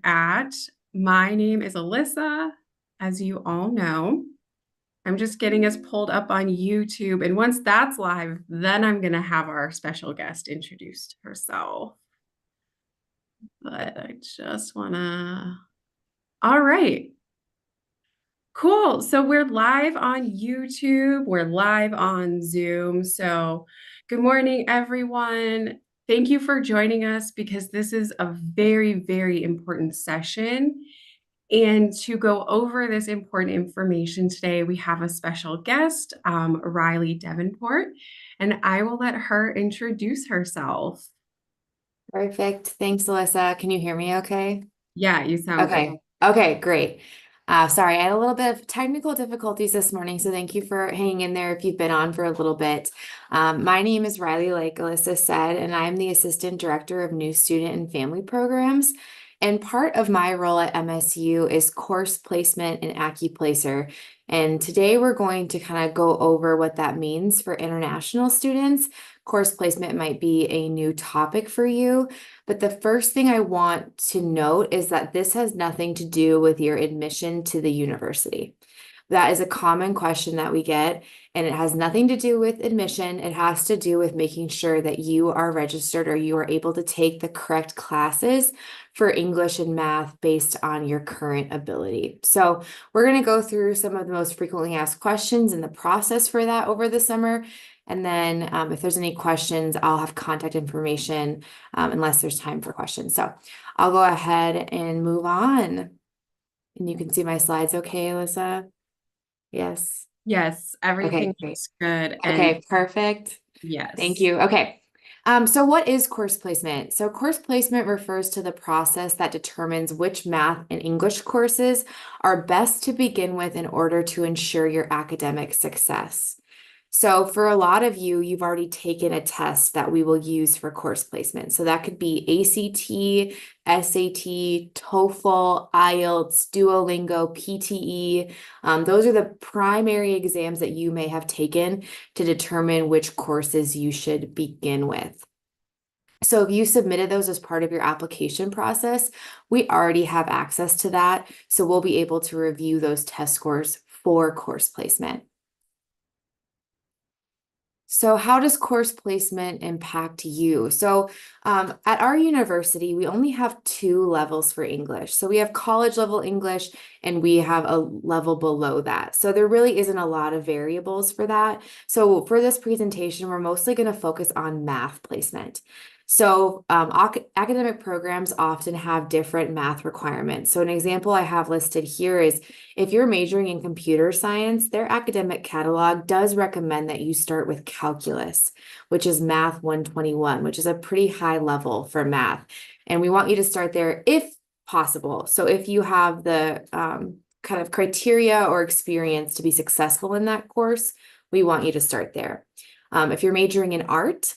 at. My name is Alyssa, as you all know. I'm just getting us pulled up on YouTube. And once that's live, then I'm going to have our special guest introduce herself. But I just want to. All right. Cool. So we're live on YouTube. We're live on Zoom. So good morning, everyone. Thank you for joining us because this is a very, very important session. And to go over this important information today, we have a special guest, Riley Davenport, and I will let her introduce herself. Perfect. Thanks, Alyssa. Can you hear me okay? Yeah, you sound great. Okay, great. Sorry, I had a little bit of technical difficulties this morning, so thank you for hanging in there if you've been on for a little bit. My name is Riley, like Alyssa said, and I'm the Assistant Director of New Student and Family Programs. And part of my role at MSU is course placement and AccuPlacer. And today we're going to kind of go over what that means for international students. Course placement might be a new topic for you. But the first thing I want to note is that this has nothing to do with your admission to the university. That is a common question that we get, and it has nothing to do with admission. It has to do with making sure that you are registered or you are able to take the correct classes for English and math based on your current ability. So we're going to go through some of the most frequently asked questions and the process for that over the summer. And then if there's any questions, I'll have contact information unless there's time for questions. So I'll go ahead and move on. And you can see my slides okay, Alyssa? Yes. Yes, everything Okay, great. looks good. And Okay, perfect. Thank yes. you. Okay. So what is course placement? So course placement refers to the process that determines which math and English courses are best to begin with in order to ensure your academic success. So for a lot of you, you've already taken a test that we will use for course placement. So that could be ACT, SAT, TOEFL, IELTS, Duolingo, PTE. Those are the primary exams that you may have taken to determine which courses you should begin with. So if you submitted those as part of your application process, we already have access to that. So we'll be able to review those test scores for course placement. So how does course placement impact you? So at our university, we only have two levels for English. So we have college level English and we have a level below that. So there really isn't a lot of variables for that. So for this presentation, we're mostly going to focus on math placement. So academic programs often have different math requirements. So an example I have listed here is if you're majoring in computer science, their academic catalog does recommend that you start with calculus, which is Math 121, which is a pretty high level for math. And we want you to start there if possible. So if you have the kind of criteria or experience to be successful in that course, we want you to start there. If you're majoring in art,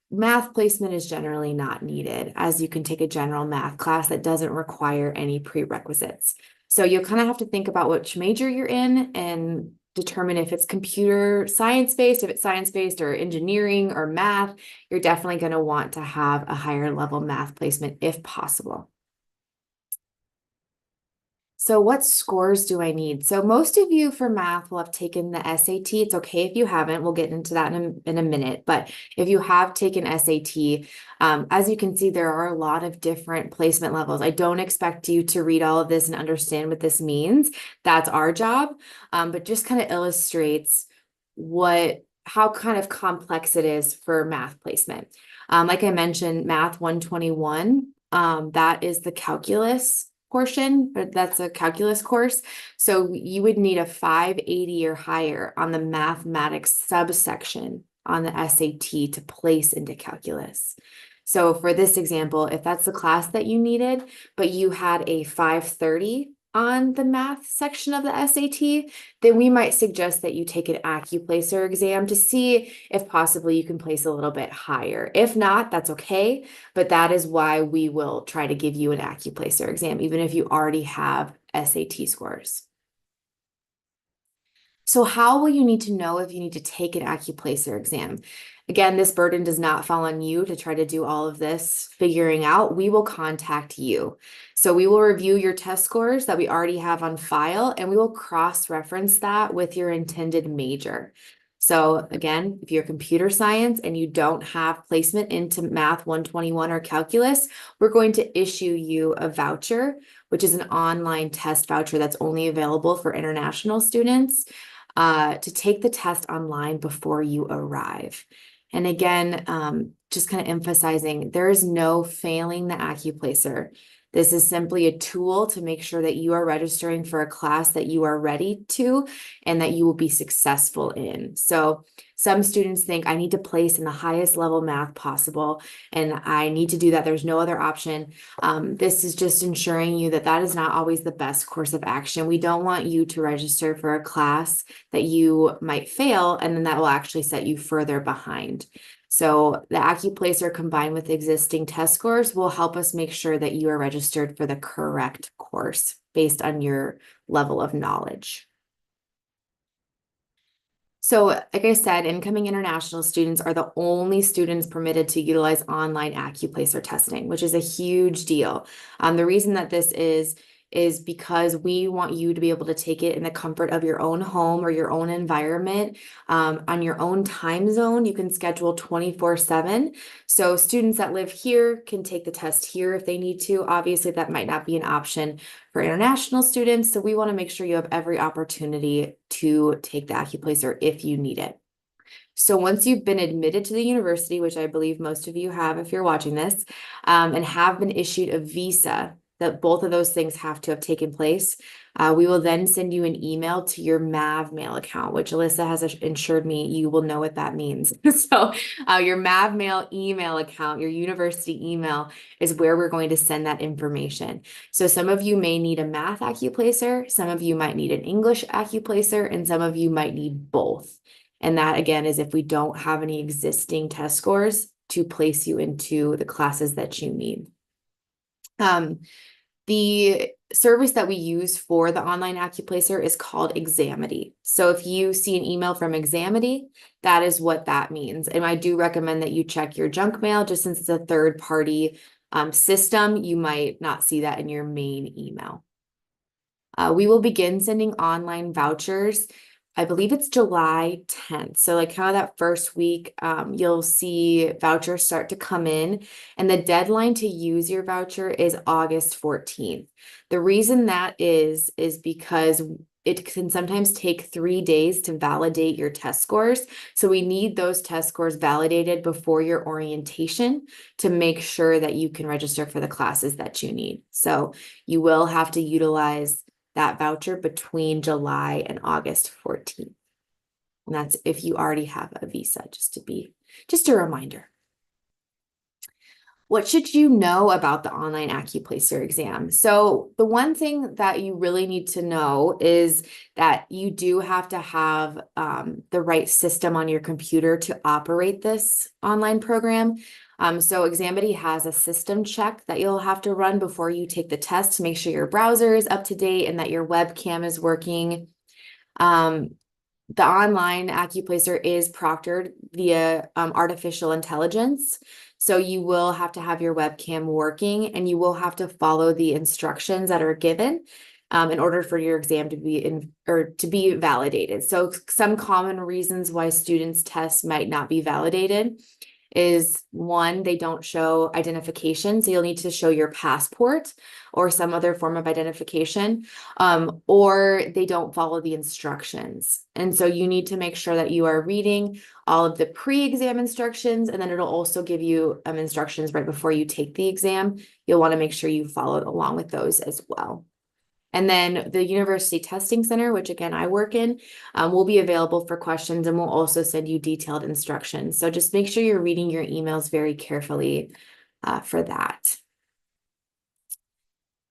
math placement is generally not needed, as you can take a general math class that doesn't require any prerequisites. So you'll kind of have to think about which major you're in and determine if it's computer science-based, if it's science-based or engineering or math. You're definitely going to want to have a higher level math placement if possible. So what scores do I need? So most of you for math will have taken the SAT. It's okay if you haven't. We'll get into that in a minute. But if you have taken SAT, as you can see, there are a lot of different placement levels. I don't expect you to read all of this and understand what this means. That's our job. But just kind of illustrates how kind of complex it is for math placement. Like I mentioned, Math 121, that is the calculus portion, but that's a calculus course. So you would need a 580 or higher on the mathematics subsection on the SAT to place into calculus. So for this example, if that's the class that you needed, but you had a 530 on the math section of the SAT, then we might suggest that you take an AccuPlacer exam to see if possibly you can place a little bit higher. If not, that's okay, but that is why we will try to give you an AccuPlacer exam, even if you already have SAT scores. So how will you need to know if you need to take an acuplacer exam? Again, this burden does not fall on you to try to do all of this figuring out. We will contact you. So we will review your test scores that we already have on file, and we will cross-reference that with your intended major. So again, if you're computer science and you don't have placement into Math 121 or calculus, we're going to issue you a voucher, which is an online test voucher that's only available for international students, to take the test online before you arrive. And again, just kind of emphasizing there is no failing the acuplacer. This is simply a tool to make sure that you are registering for a class that you are ready to and that you will be successful in. So some students think I need to place in the highest level math possible, and I need to do that. There's no other option. This is just ensuring you that that is not always the best course of action. We don't want you to register for a class that you might fail, and then that will actually set you further behind. So the acuplacer combined with existing test scores will help us make sure that you are registered for the correct course based on your level of knowledge. So, like I said, incoming international students are the only students permitted to utilize online acuplacer testing, which is a huge deal. The reason that this is because we want you to be able to take it in the comfort of your own home or your own environment, on your own time zone. You can schedule 24/7. So students that live here can take the test here if they need to. Obviously, that might not be an option for international students. So we want to make sure you have every opportunity to take the acuplacer if you need it. So once you've been admitted to the university, which I believe most of you have if you're watching this, and have been issued a visa, that both of those things have to have taken place, we will then send you an email to your MAV mail account, which Alyssa has assured me you will know what that means. So your MAV mail email account, your university email, is where we're going to send that information. So some of you may need a math acuplacer, some of you might need an English acuplacer, and some of you might need both. And that, again, is if we don't have any existing test scores to place you into the classes that you need. The service that we use for the online acuplacer is called Examity. So if you see an email from Examity, that is what that means. And I do recommend that you check your junk mail, just since it's a third-party system, you might not see that in your main email. We will begin sending online vouchers. I believe it's July 10th. So like kind of that first week, you'll see vouchers start to come in, and the deadline to use your voucher is August 14th. The reason that is because it can sometimes take 3 days to validate your test scores. So we need those test scores validated before your orientation to make sure that you can register for the classes that you need. So you will have to utilize that voucher between July and August 14th. And that's if you already have a visa, just a reminder. What should you know about the online acuplacer exam? So the one thing that you really need to know is that you do have to have the right system on your computer to operate this online program. So Examity has a system check that you'll have to run before you take the test to make sure your browser is up to date and that your webcam is working. The online acuplacer is proctored via artificial intelligence. So you will have to have your webcam working, and you will have to follow the instructions that are given in order for your exam to be validated. So some common reasons why students' tests might not be validated is, one, they don't show identification. So you'll need to show your passport or some other form of identification, or they don't follow the instructions. And so you need to make sure that you are reading all of the pre-exam instructions, and then it'll also give you instructions right before you take the exam. You'll want to make sure you follow along with those as well. And then the University Testing Center, which again I work in, will be available for questions, and we'll also send you detailed instructions. So just make sure you're reading your emails very carefully for that.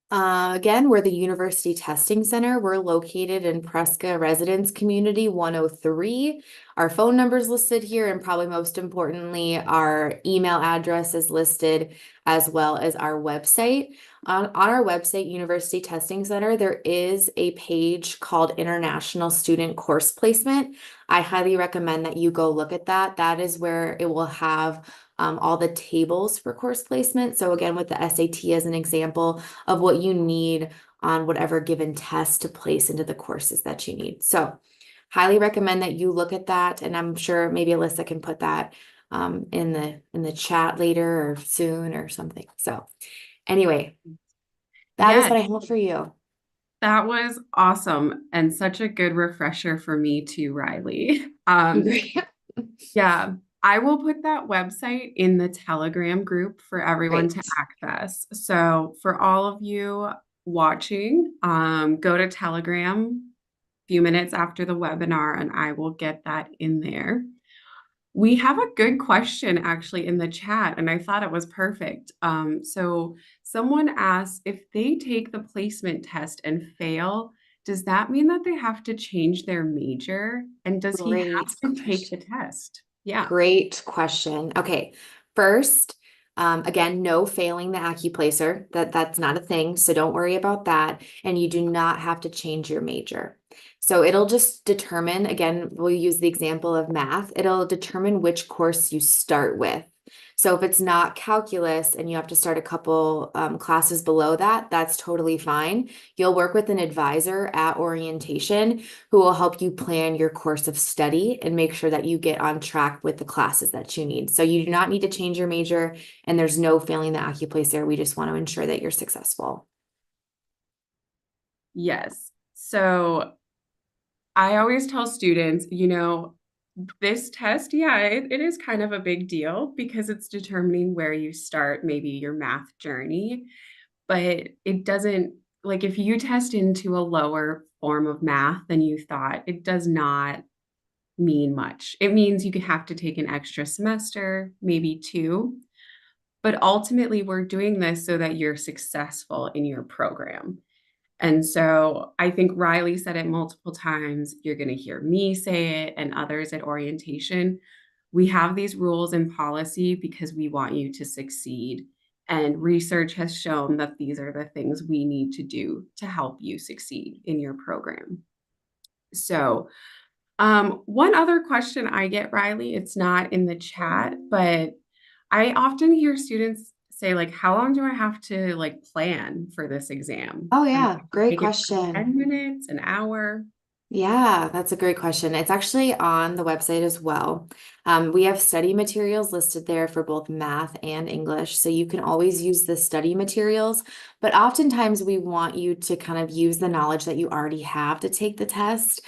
Again, we're the University Testing Center. We're located in Presca Residence Community 103. Our phone number is listed here, and probably most importantly, our email address is listed as well as our website. On our website, University Testing Center, there is a page called International Student Course Placement. I highly recommend that you go look at that. That is where it will have all the tables for course placement. So again, with the SAT as an example of what you need on whatever given test to place into the courses that you need. So highly recommend that you look at that. And I'm sure maybe Alyssa can put that in the chat later or soon or something. So anyway, that is Yeah, what I have for you. that was awesome and such a good refresher for me too, Riley. Great. Yeah, I will put that website in the Telegram group for everyone to Great. access. So for all of you watching, go to Telegram a few minutes after the webinar and I will get that in there. We have a good question actually in the chat, and I thought it was perfect. So someone asked if they take the placement test and fail, does that mean that they have to change their major? And does he Great have to take the question. test? Yeah. Great question. Okay, first, again, no failing the AccuPlacer. That's not a thing, so don't worry about that. And you do not have to change your major. So it'll just determine, again, we'll use the example of math. It'll determine which course you start with. So if it's not calculus and you have to start a couple classes below that, that's totally fine. You'll work with an advisor at orientation who will help you plan your course of study and make sure that you get on track with the classes that you need. So you do not need to change your major, and there's no failing the AccuPlacer. We just want to ensure that you're successful. Yes. So I always tell students, this test, yeah, it is kind of a big deal because it's determining where you start, maybe your math journey, but it doesn't, like, if you test into a lower form of math than you thought, it does not mean much. It means you could have to take an extra semester, maybe two, but ultimately we're doing this so that you're successful in your program. And so I think Riley said it multiple times. You're going to hear me say it and others at orientation. We have these rules and policy because we want you to succeed. And research has shown that these are the things we need to do to help you succeed in your program. So, one other question I get, Riley, it's not in the chat, but I often hear students say, like, how long do I have to like plan for this exam? Oh Do yeah, I great take it for question. 10 minutes, an hour? Yeah, that's a great question. It's actually on the website as well. We have study materials listed there for both math and English, so you can always use the study materials, but oftentimes we want you to kind of use the knowledge that you already have to take the test.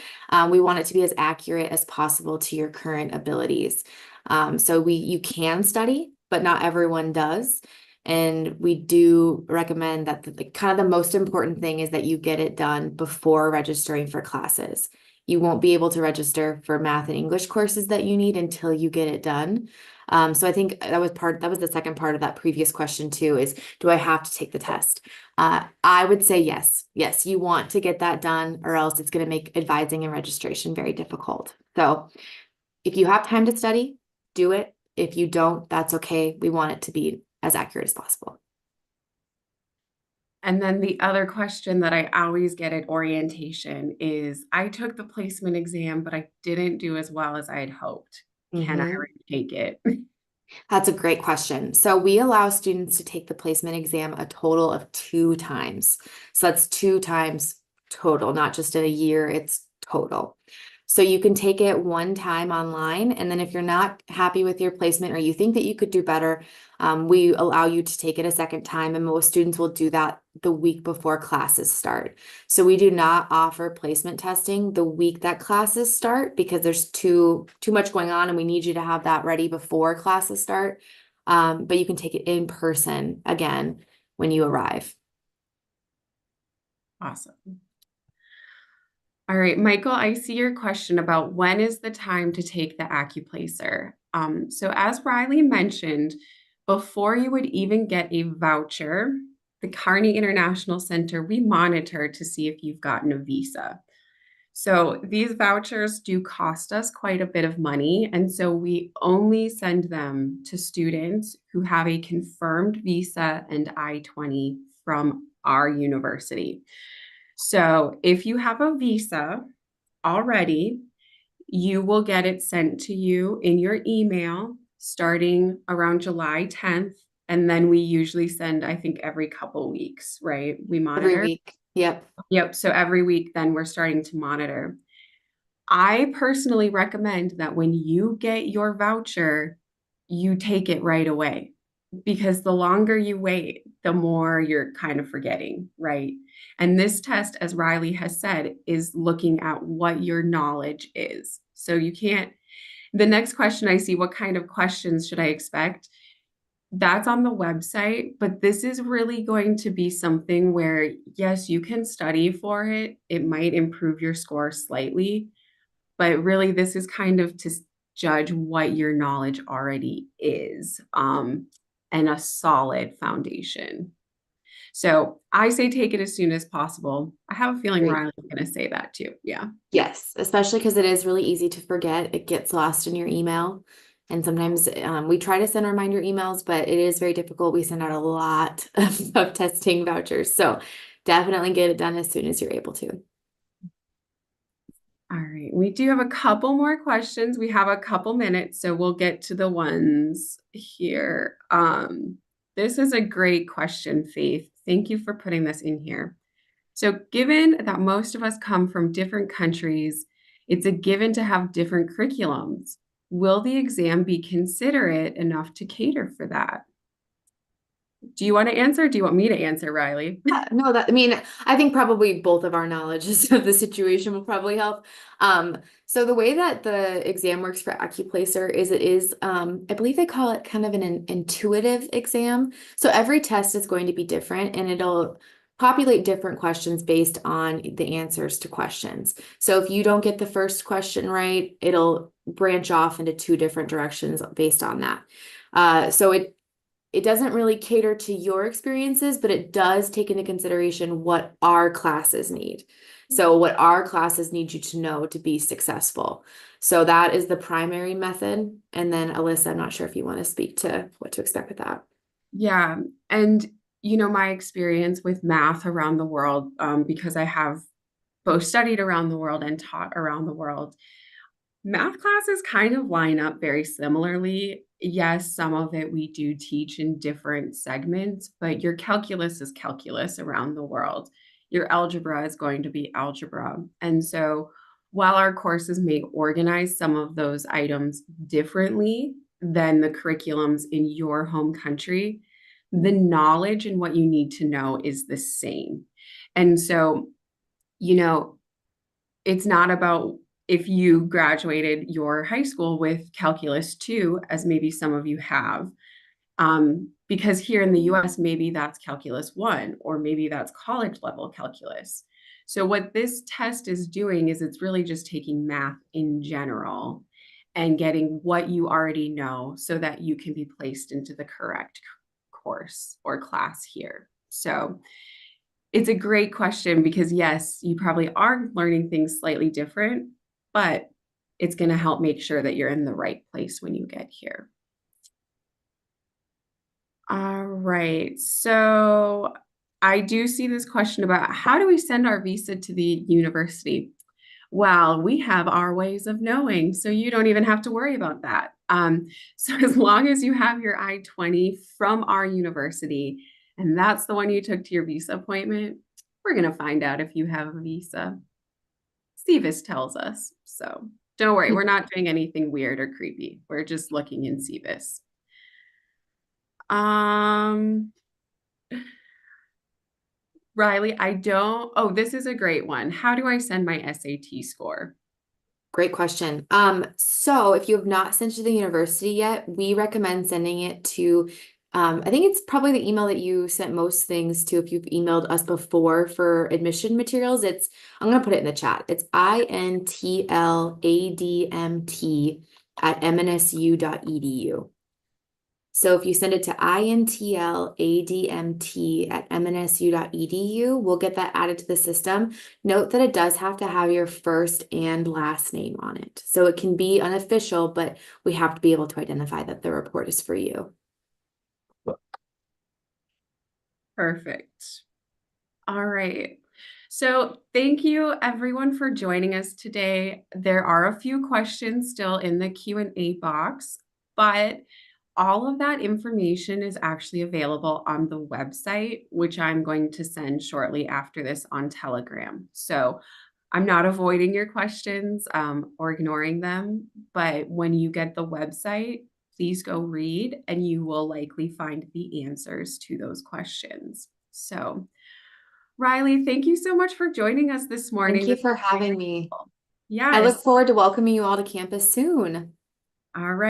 We want it to be as accurate as possible to your current abilities. So you can study, but not everyone does. And we do recommend that kind of the most important thing is that you get it done before registering for classes. You won't be able to register for math and English courses that you need until you get it done. So I think that was the second part of that previous question too, is do I have to take the test? I would say yes. Yes, you want to get that done or else it's going to make advising and registration very difficult. So if you have time to study, do it. If you don't, that's okay. We want it to be as accurate as possible. And then the other question that I always get at orientation is I took the placement exam, but I didn't do as well as I had hoped. Can I Mhm. retake it? That's a great question. So we allow students to take the placement exam a total of 2 times. So that's 2 times total, not just in a year, it's total. So you can take it 1 time online, and then if you're not happy with your placement or you think that you could do better, we allow you to take it a second time, and most students will do that the week before classes start. So we do not offer placement testing the week that classes start because there's too much going on, and we need you to have that ready before classes start. But you can take it in person again when you arrive. Awesome. All right, Michael, I see your question about when is the time to take the AccuPlacer. So as Riley mentioned, before you would even get a voucher, the Carney International Center, we monitor to see if you've gotten a visa. So these vouchers do cost us quite a bit of money. And so we only send them to students who have a confirmed visa and I-20 from our university. So if you have a visa already, you will get it sent to you in your email starting around July 10th. And then we usually send, I think, every couple weeks, right? We Every monitor. week. Yep. Yep. So every week, then we're starting to monitor. I personally recommend that when you get your voucher, you take it right away because the longer you wait, the more you're kind of forgetting, right? And this test, as Riley has said, is looking at what your knowledge is. So you can't, the next question I see, what kind of questions should I expect? That's on the website, but this is really going to be something where, yes, you can study for it. It might improve your score slightly, but really this is kind of to judge what your knowledge already is, and a solid foundation. So I say take it as soon as possible. I have a feeling Great. Riley's going to say that too. Yeah. Yes, especially because it is really easy to forget. It gets lost in your email. And sometimes we try to send reminder emails, but it is very difficult. We send out a lot of testing vouchers. So definitely get it done as soon as you're able to. All right. We do have a couple more questions. We have a couple minutes, so we'll get to the ones here. This is a great question, Faith. Thank you for putting this in here. So, given that most of us come from different countries, it's a given to have different curriculums. Will the exam be considerate enough to cater for that? Do you want to answer? Do you want me to answer, Riley? No, that I mean, I think probably both of our knowledges of the situation will probably help. So the way that the exam works for AccuPlacer is it is, I believe they call it kind of an intuitive exam. So every test is going to be different and it'll populate different questions based on the answers to questions. So if you don't get the first question right, it'll branch off into two different directions based on that. So it doesn't really cater to your experiences, but it does take into consideration what our classes need. So what our classes need you to know to be successful. So that is the primary method. And then Alyssa, I'm not sure if you want to speak to what to expect with that. Yeah. And, my experience with math around the world, because I have both studied around the world and taught around the world, math classes kind of line up very similarly. Yes, some of it we do teach in different segments, but your calculus is calculus around the world. Your algebra is going to be algebra. And so while our courses may organize some of those items differently than the curriculums in your home country, the knowledge and what you need to know is the same. And so, you know, it's not about if you graduated your high school with calculus 2, as maybe some of you have, because here in the US, maybe that's calculus 1, or maybe that's college level calculus. So, what this test is doing is it's really just taking math in general and getting what you already know so that you can be placed into the correct course or class here. So, it's a great question because, yes, you probably are learning things slightly different, but it's going to help make sure that you're in the right place when you get here. All right. So I do see this question about how do we send our visa to the university? Well, we have our ways of knowing, so you don't even have to worry about that. So as long as you have your I-20 from our university, and that's the one you took to your visa appointment, we're going to find out if you have a visa. CVIS tells us. So don't worry, we're not doing anything weird or creepy. We're just looking in CVIS. Um, Riley, this is a great one. How do I send my SAT score? Great question. So if you have not sent to the university yet, we recommend sending it to, I think it's probably the email that you sent most things to if you've emailed us before for admission materials. I'm going to put it in the chat. It's intladmt@mnsu.edu. So if you send it to intladmt@mnsu.edu, we'll get that added to the system. Note that it does have to have your first and last name on it. So it can be unofficial, but we have to be able to identify that the report is for you. Perfect. All right. So thank you everyone for joining us today. There are a few questions still in the Q&A box, but all of that information is actually available on the website, which I'm going to send shortly after this on Telegram. So I'm not avoiding your questions or ignoring them, but when you get the website, please go read and you will likely find the answers to those questions. So, Riley, thank you so much for joining us this Thank morning. you This for was having very me. helpful. I look Yes. forward to welcoming you all to campus soon. All right.